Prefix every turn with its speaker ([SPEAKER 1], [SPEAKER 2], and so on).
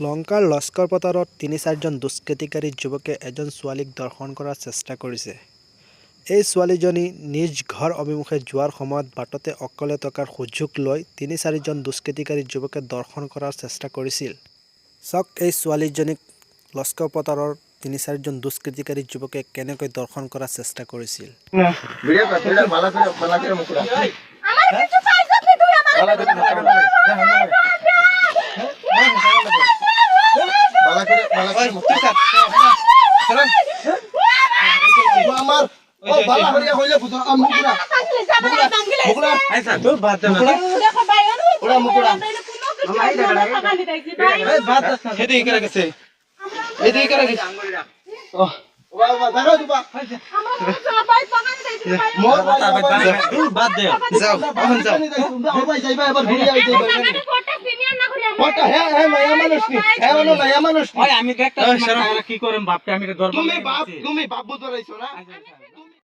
[SPEAKER 1] লংকাৰ লস্কৰ পথাৰত ৩-৪জন দুষ্কৃতিকাৰী যুৱকে এজন ছোৱালীক দৰ্শন কৰাৰ চেষ্টা কৰিছে। এই ছোৱালীজনী নিজ ঘৰ অভিমুখে যোৱাৰ সময়ত বাটতে অকলে থকাৰ সুযোগ লৈ ৩-৪জন দুষ্কৃতিকাৰী যুৱকে দৰ্শন কৰাৰ চেষ্টা কৰিছিল। চাওক এই ছোৱালীজনীক লস্কৰ পথাৰৰ ৩-৪জন দুষ্কৃতিকাৰী যুৱকে কেনেকৈ দৰ্শন কৰাৰ চেষ্টা কৰিছিল।
[SPEAKER 2] আমি কি করেন বাপকে আমি